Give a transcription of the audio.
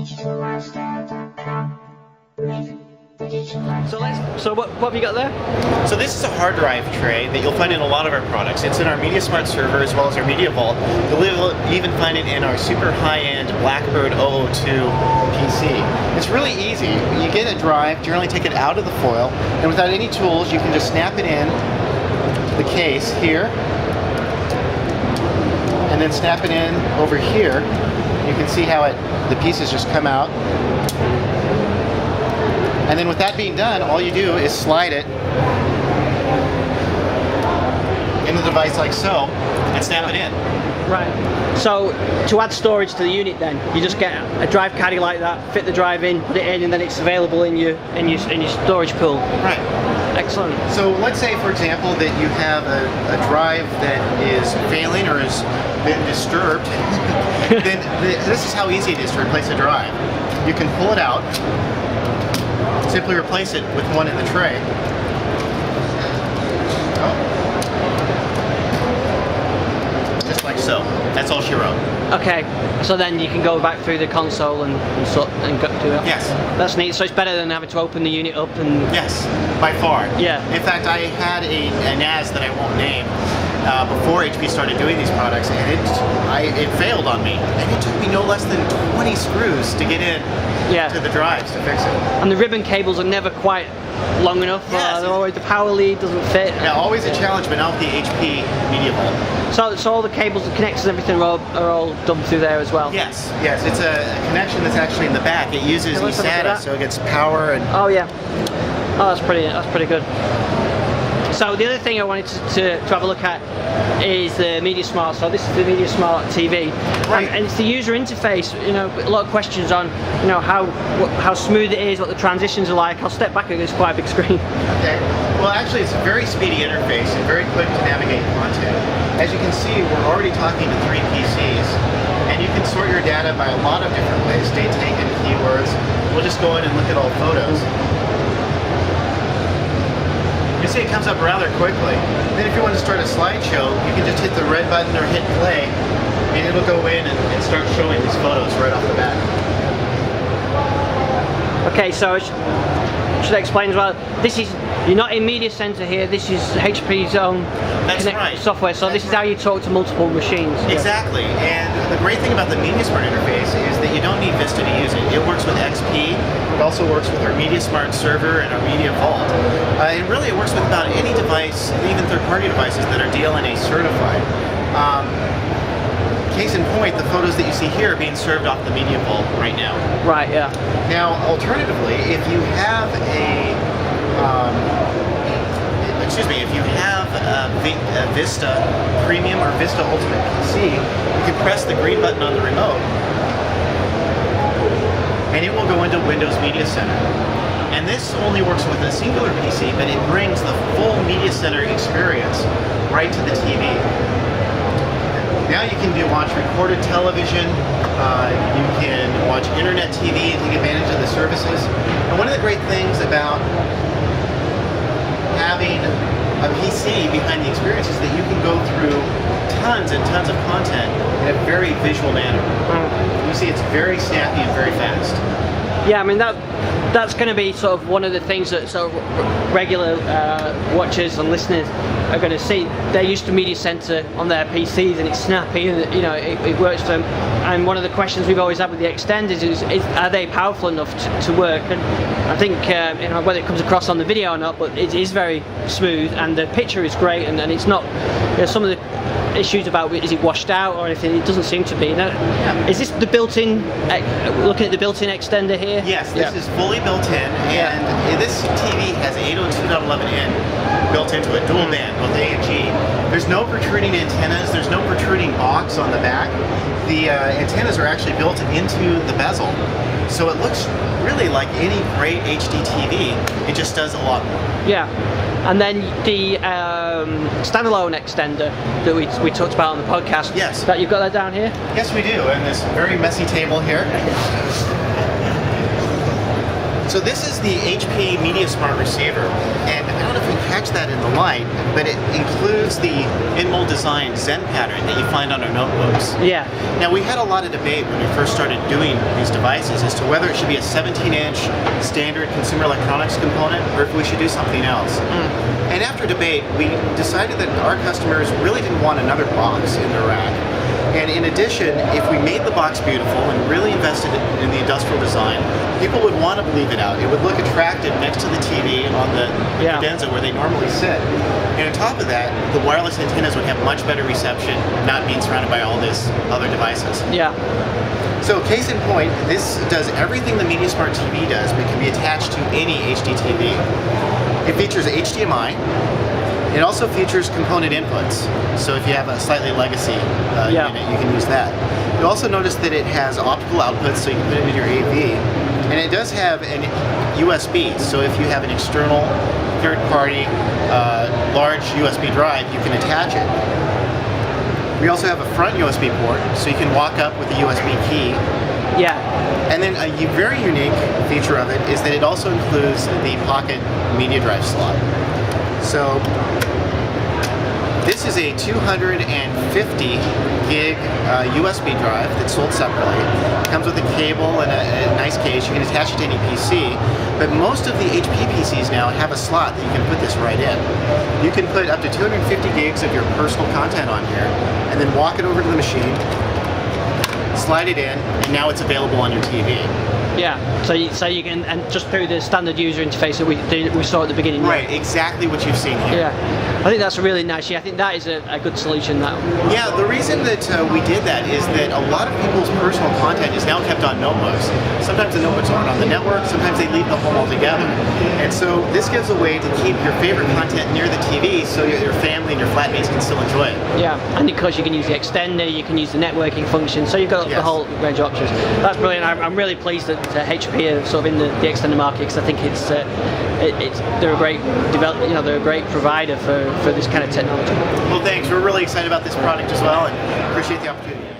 So what have you got there? So this is a hard drive tray that you'll find in a lot of our products. It's in our MediaSmart server as well as our Media Vault. You'll even find it in our super high-end Blackbird 002 PC. It's really easy. You get a drive, generally take it out of the foil, and without any tools you can just snap it in the case here, and then snap it in over here. You can see how the pieces just come out. And then with that being done, all you do is slide it in the device like so, and snap it in. Right. So to add storage to the unit, then you just get a drive caddy like that, fit the drive in, put it in, and then it's available in your storage pool. Right. Excellent. So let's say, for example, that you have a drive that is failing or has been disturbed. Then this is how easy it is to replace a drive. You can pull it out. Simply replace it with one in the tray. Just like so. That's all she wrote. Okay, so then you can go back through the console and go do it. Yes. That's neat. So it's better than having to open the unit up and... Yes, by far. Yeah. In fact, I had a NAS that I won't name before HP started doing these products, and it failed on me. And it took me no less than 20 screws to get in to the drives to fix it. And the ribbon cables are never quite long enough. Yes. The power lead doesn't fit. Yeah, always a challenge, but not with the HP Media Vault. So all the cables, the connectors, and everything are all done through there as well. Yes, yes. It's a connection that's actually in the back. It uses eSATA, so it gets power and. Oh yeah. Oh, that's pretty good. So the other thing I wanted to have a look at is the MediaSmart. So this is the MediaSmart TV, right. And it's the user interface. You know, a lot of questions on, you know, how smooth it is, what the transitions are like. I'll step back. It's quite a big screen. Okay. Well, actually, it's a very speedy interface and very quick to navigate content. As you can see, we're already talking to 3 PCs, and you can sort your data by a lot of different ways. Date taken, keywords. We'll just go in and look at all photos. You see it comes up rather quickly. Then if you want to start a slideshow, you can just hit the red button or hit play, and it'll go in and start showing these photos right off the bat. Okay, so I should explain as well, you're not in Media Center here, this is HP's own software, so this is how you talk to multiple machines. Exactly, and the great thing about the MediaSmart interface is that you don't need Vista to use it. It works with XP, it also works with our MediaSmart server and our Media Vault. And really it works with about any device, even third-party devices that are DLNA certified. Case in point, the photos that you see here are being served off the Media Vault right now. Right, yeah. Now, alternatively, if you have a Vista Premium or Vista Ultimate PC, you can press the green button on the remote, and it will go into Windows Media Center. And this only works with a singular PC, but it brings the full Media Center experience right to the TV. Now you can watch recorded television, you can watch internet TV and take advantage of the services. And one of the great things about having a PC behind the experience is that you can go through tons and tons of content in a very visual manner. You see it's very snappy and very fast. Yeah, I mean that's going to be sort of one of the things that sort of regular watchers and listeners are going to see. They're used to Media Center on their PCs and it's snappy and it works for them. And one of the questions we've always had with the extenders is are they powerful enough to work? And I think whether it comes across on the video or not, but it is very smooth and the picture is great and it's not some of the issues about is it washed out or anything, it doesn't seem to be. Now, is this the built-in, looking at the built-in extender here? Yes, this is fully built in, and this TV has 802.11n built into it, dual band, both A and G. There's no protruding antennas, there's no protruding box on the back. The antennas are actually built into the bezel, so it looks really like any great HD TV, it just does a lot more. Yeah. And then the standalone extender that we talked about on the podcast. Yes. That you've got that down here? Yes, we do, and this very messy table here. So this is the HP MediaSmart receiver, and I don't know if you can catch that in the light, but it includes the in-mold design Zen pattern that you find on our notebooks. Yeah. Now we had a lot of debate when we first started doing these devices as to whether it should be a 17-inch standard consumer electronics component or if we should do something else. And after debate, we decided that our customers really didn't want another box in their rack. And in addition, if we made the box beautiful and really invested in the industrial design, people would want to leave it out. It would look attractive next to the TV on the cadenza where they normally sit. And on top of that, the wireless antennas would have much better reception, not being surrounded by all these other devices. Yeah. So case in point, this does everything the MediaSmart TV does, but can be attached to any HD TV. It features HDMI. It also features component inputs, so if you have a slightly legacy unit, you can use that. You'll also notice that it has optical outputs, so you can put it in your AV, and it does have an USB, so if you have an external, third-party, large USB drive, you can attach it. We also have a front USB port, so you can walk up with a USB key. Yeah. And then a very unique feature of it is that it also includes the pocket media drive slot. So this is a 250 gig USB drive that's sold separately. It comes with a cable and a nice case. You can attach it to any PC, but most of the HP PCs now have a slot that you can put this right in. You can put up to 250 gigs of your personal content on here, and then walk it over to the machine, slide it in, and now it's available on your TV. Yeah, so you can, and just through the standard user interface that we saw at the beginning. Right, exactly what you've seen here. Yeah, I think that's a really nice. I think that is a good solution. That. Yeah, the reason that we did that is that a lot of people's personal content is now kept on notebooks. Sometimes the notebooks aren't on the network. Sometimes they leave the home altogether. And so this gives a way to keep your favorite content near the TV, so your family and your flatmates can still enjoy it. Yeah, and because you can use the extender, you can use the networking function, so you've got the whole range of options. That's brilliant. I'm really pleased that HP are sort of in the extender market, because I think they're a great they're a great provider for this kind of technology. Well, thanks. We're really excited about this product as well, and appreciate the opportunity.